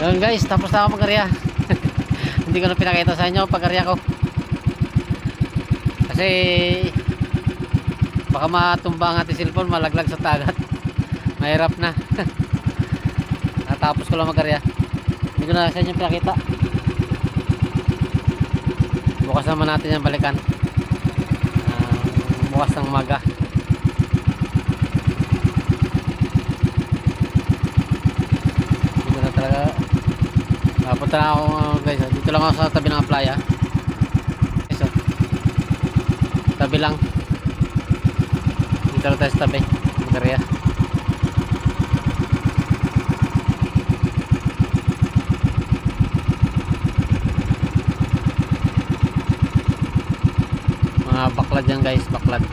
Yun guys, tapos na ako mag-area. Hindi ko na pinakita sa inyo pag-area ko. Kasi baka matumba ang ating cellphone, malaglag sa tagat. Mahirap na. Natapos ko lang mag-area. Hindi ko na sa inyo pinakita. Bukas naman natin yan balikan. Bukas ng umaga. Hindi ko na talaga. Punta na ako guys. Dito lang ako sa tabi ng playa. So, tabi lang. Dito lang tayo sa tabi. Mag-area. Mga baklad yan guys, baklad.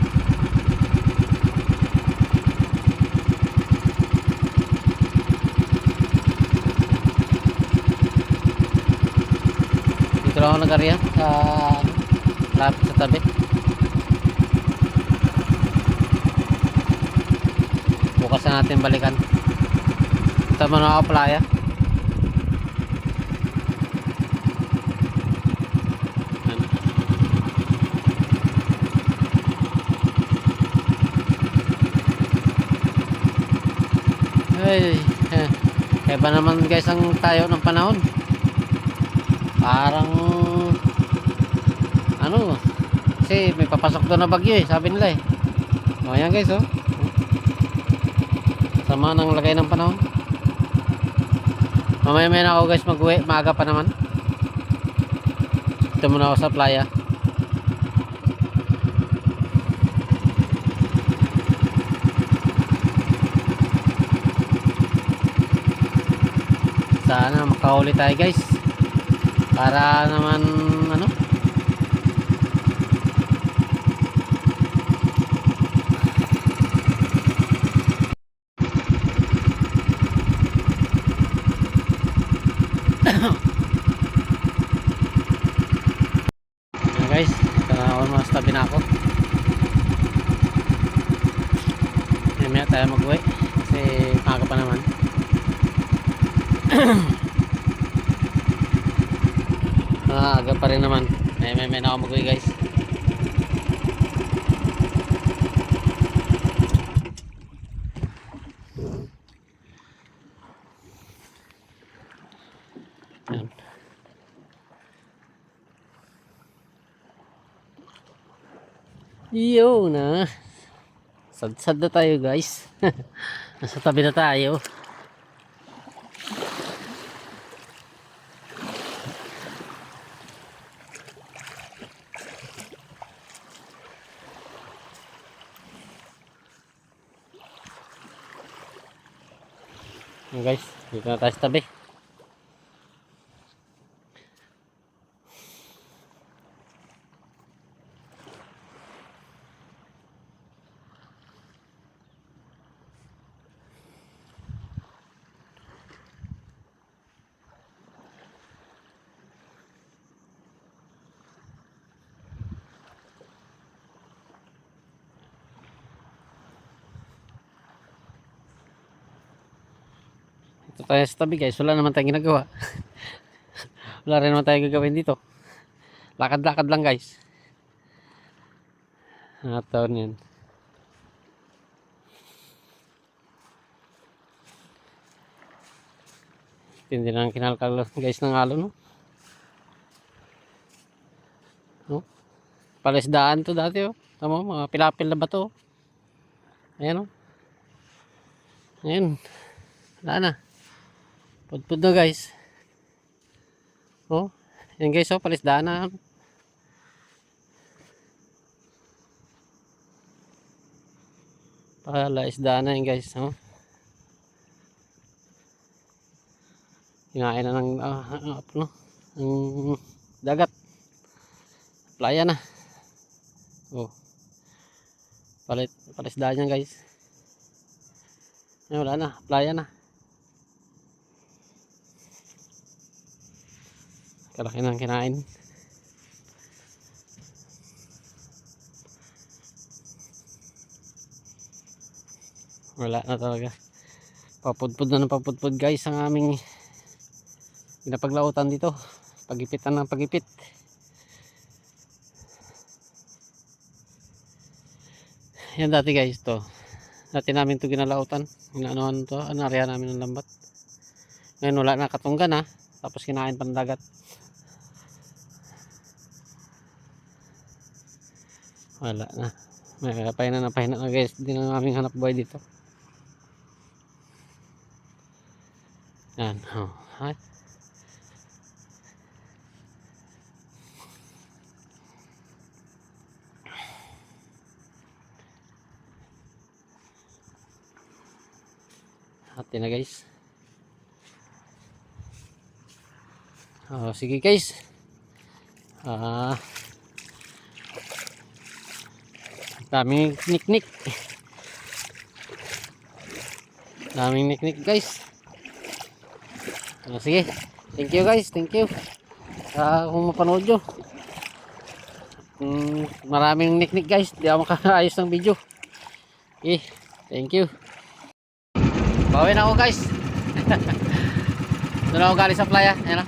Dito lang ako nag-area sa lapit sa tabi. Bukas na natin balikan. Punta muna ako playa. Ay, iba naman guys ang tayo ng panahon. Parang ano, kasi may papasok doon na bagyo sabi nila O yan guys sama ng lagay ng panahon. Mamaya na ako guys mag-uwi, maaga pa naman. Dito muna ako sa playa. Sana makahuli tayo guys. Para naman guys, almost tabi na ako. Mamaya tayo mag-uwi kasi maaga pa naman. Aga pa rin naman. May na ako mag-uwi guys. Yan. Yo na. Sad na tayo guys. Nasa tabi na tayo. Yan guys, dito na tayo sa tabi. Ito tayo sa tabi guys, wala naman tayong ginagawa. Wala rin naman tayong gagawin dito. Lakad-lakad lang guys. Taon yan. Hindi na ang kinalkal guys ng alon Palisdaan to dati Tama mga pilapil na bato. Ayan Ayan. Wala na. Pudpud na guys. Yan guys palisdaan na. Palaisdaan na yan guys Hinain na ng dagat. Playa na. Palisdaan yan guys. Wala na, playa na. Kalaki ng kinain. Wala na talaga. Papudpud na ng papudpud guys ang aming Pinapaglautan dito. Pagipitan ng pagipit. Yan dati guys to. Dati namin to ginalautan. Inaanohan to. Anarya namin ng lambat. Ngayon wala na katunggan ha. Tapos kinain pa ng dagat. Wala na. May pahina na guys. Hindi na namin hanap buhay dito. Yan. Oh. Hi. Hati na guys. Oh, sige guys. Daming niknik. Daming niknik guys. Sige. Thank you guys. Thank you. Kung mapanood nyo. Maraming niknik guys. Di ako makaayos ng video. Okay. Thank you. Bawin ako guys. Doon ako galing sa playa. Ayan na.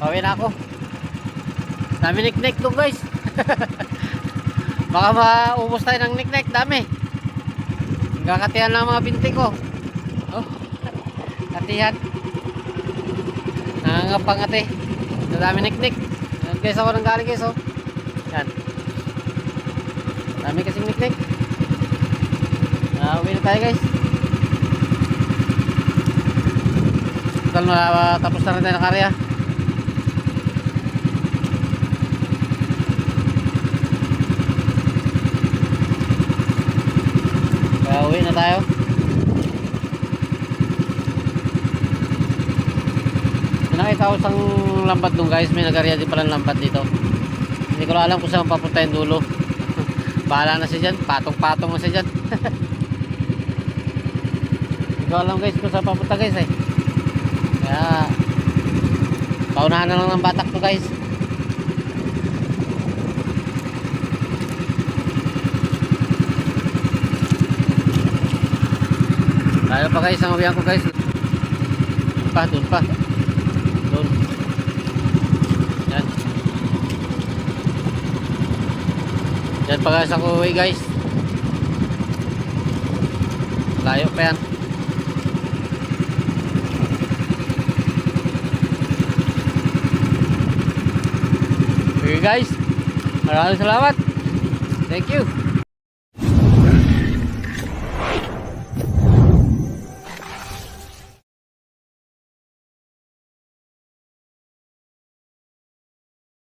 Bawin ako. Dami niknik doon guys. Baka maubos tayo ng niknik. Dami. Kakatihan lang mga binti ko. Oh. Katihan. Nangangapangati. Dami niknik. Ayan guys ako nang galing guys. Oh. Yan. Dami kasing niknik. Uwi na tayo guys. Total na tapos na rin tayo ng karya. Kaya uwi na tayo. Nakita ko isang lambat dun guys. May nagarya din pala lambat dito. Hindi ko alam kung saan papunta yung dulo. Bahala na siya dyan. Patong-patong na siya dyan. Hindi ko alam guys kung saan papunta guys eh. Kaya paunahan na lang ng batak to guys. Tayo pa guys ang uwihan ko guys. Doon pa. Doon. Yan. Yan pa guys ako uwi guys. Layo pa yan. Okay guys, maraming salamat. Thank you.